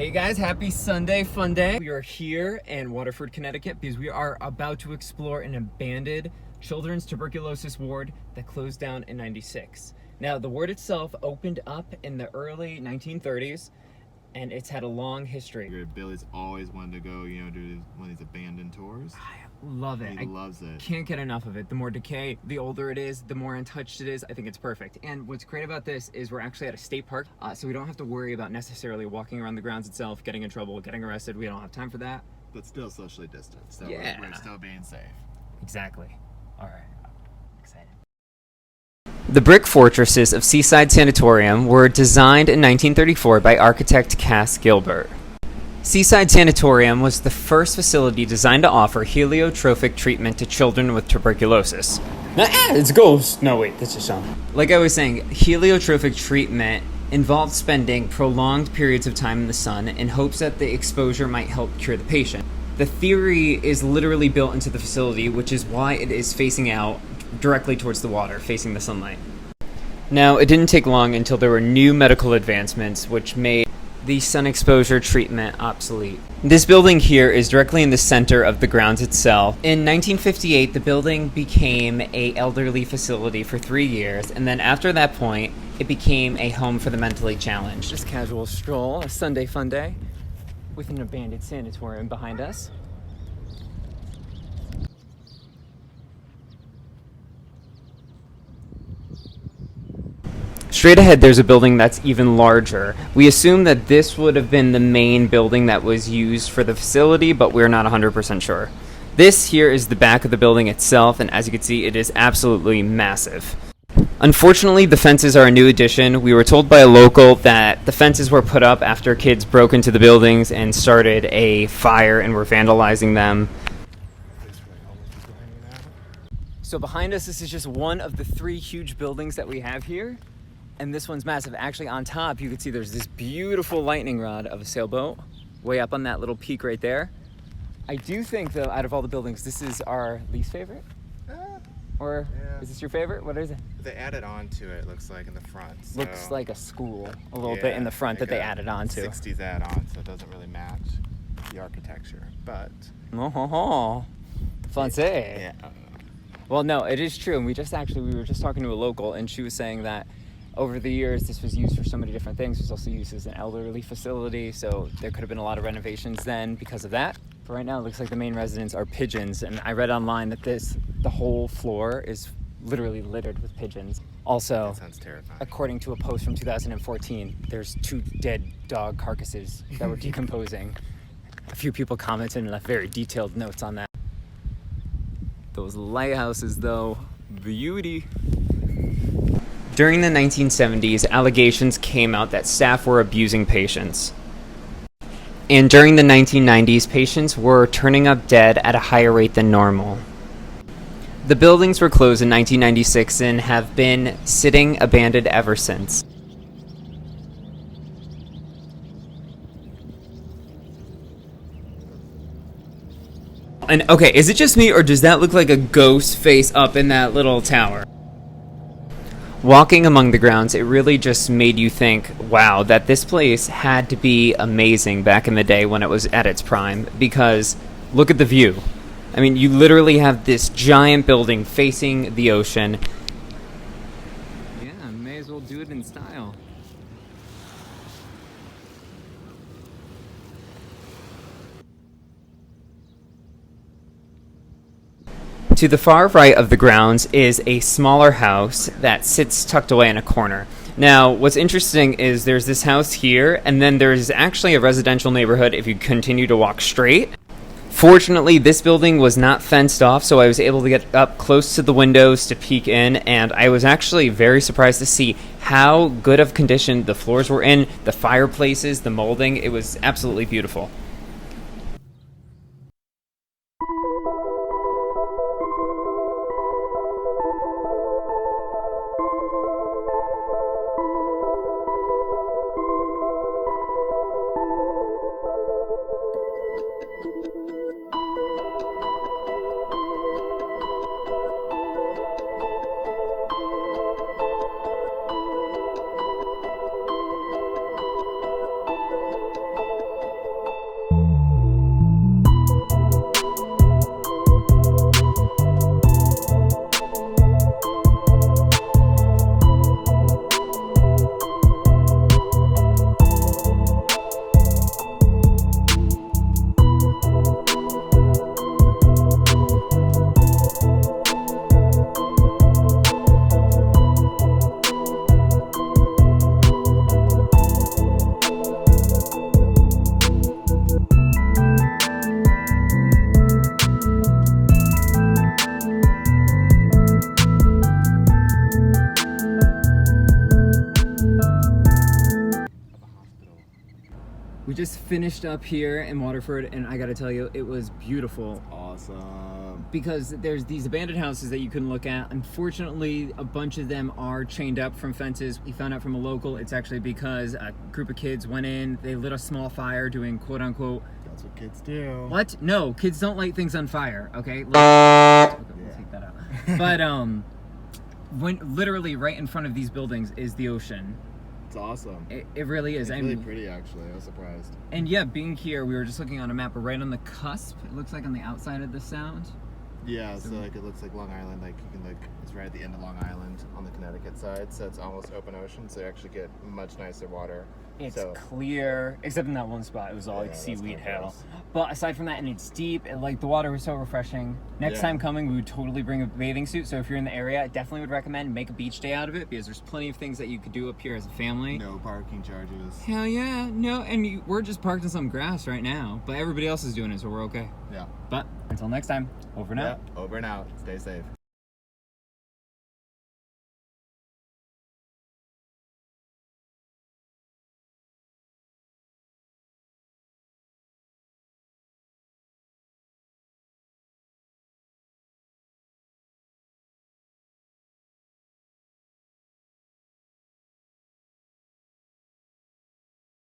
Hey guys, happy Sunday, fun day. We are here in Waterford, Connecticut because we are about to explore an abandoned children's tuberculosis ward that closed down in '96. Now, the ward itself opened up in the early 1930s and it's had a long history. Billy's always wanted to go, do one of these abandoned tours. I love it. He loves it. Can't get enough of it. The more decay, the older it is, the more untouched it is. I think it's perfect. And what's great about this is we're actually at a state park, so we don't have to worry about necessarily walking around the grounds itself, getting in trouble, getting arrested. We don't have time for that. But still socially distanced, so yeah. we're still being safe. Exactly. All right. Excited. The brick fortresses of Seaside Sanatorium were designed in 1934 by architect Cass Gilbert. Seaside Sanatorium was the first facility designed to offer heliotropic treatment to children with tuberculosis. It's a ghost. No, wait, that's just something. Like I was saying, heliotropic treatment involved spending prolonged periods of time in the sun in hopes that the exposure might help cure the patient. The theory is literally built into the facility, which is why it is facing out directly towards the water, facing the sunlight. Now, it didn't take long until there were new medical advancements which made the sun exposure treatment obsolete. This building here is directly in the center of the grounds itself. In 1958, the building became an elderly facility for 3 years, and then after that point, it became a home for the mentally challenged. Just casual stroll, a Sunday fun day, with an abandoned sanatorium behind us. Straight ahead, there's a building that's even larger. We assume that this would have been the main building that was used for the facility, but we're not 100% sure. This here is the back of the building itself, and as you can see, it is absolutely massive. Unfortunately, the fences are a new addition. We were told by a local that the fences were put up after kids broke into the buildings and started a fire and were vandalizing them. So behind us, this is just one of the 3 huge buildings that we have here. And this one's massive. Actually, on top, you can see there's this beautiful lightning rod of a sailboat way up on that little peak right there. I do think, though, out of all the buildings, this is our least favorite. Or is this your favorite? What is it? They added on to it, looks like, in the front. So Looks like a school a little bit in the front like that they added on to. 60s add-on, so it doesn't really match the architecture, but... Oh, fancy. Yeah. Well, no, it is true. And we were just talking to a local, and she was saying that over the years, this was used for so many different things. It was also used as an elderly facility, so there could have been a lot of renovations then because of that. But right now, it looks like the main residents are pigeons, and I read online that the whole floor is literally littered with pigeons. Also, That sounds terrifying. according to a post from 2014, there's 2 dead dog carcasses that were decomposing. A few people commented and left very detailed notes on that. Those lighthouses, though, beauty. During the 1970s, allegations came out that staff were abusing patients. And during the 1990s, patients were turning up dead at a higher rate than normal. The buildings were closed in 1996 and have been sitting abandoned ever since. And okay, is it just me or does that look like a ghost face up in that little tower? Walking among the grounds, it really just made you think, wow, that this place had to be amazing back in the day when it was at its prime, because look at the view. I mean, you literally have this giant building facing the ocean. Yeah, may as well do it in style. To the far right of the grounds is a smaller house that sits tucked away in a corner. Now, what's interesting is there's this house here, and then there's actually a residential neighborhood if you continue to walk straight. Fortunately, this building was not fenced off, so I was able to get up close to the windows to peek in, and I was actually very surprised to see how good of condition the floors were in, the fireplaces, the molding. It was absolutely beautiful. We just finished up here in Waterford, and I gotta tell you, it was beautiful. Awesome. Because there's these abandoned houses that you can look at. Unfortunately, a bunch of them are chained up from fences. We found out from a local, it's actually because a group of kids went in, they lit a small fire doing quote unquote. That's what kids do. What? No, kids don't light things on fire, okay? Okay, we'll take that out. But, when literally right in front of these buildings is the ocean. It's awesome. It really is. It's really pretty, actually. I was surprised. And yeah, being here, we were just looking on a map, but right on the cusp, it looks like on the outside of the sound. Yeah, so like it looks like Long Island, like you can like, it's right at the end of Long Island on the Connecticut side, so it's almost open ocean, so you actually get much nicer water. It's so, clear, except in that one spot, it was all like that's seaweed kinda hail. gross. But aside from that, and it's deep, and like the water was so refreshing. Next time coming, we would totally bring a bathing suit, so if you're in the area, I definitely would recommend make a beach day out of it, because there's plenty of things that you could do up here as a family. No parking charges. Hell yeah, no, and we're just parked in some grass right now, but everybody else is doing it, so we're okay. Yeah. But until next time, over and out. Yeah, over and out. Stay safe.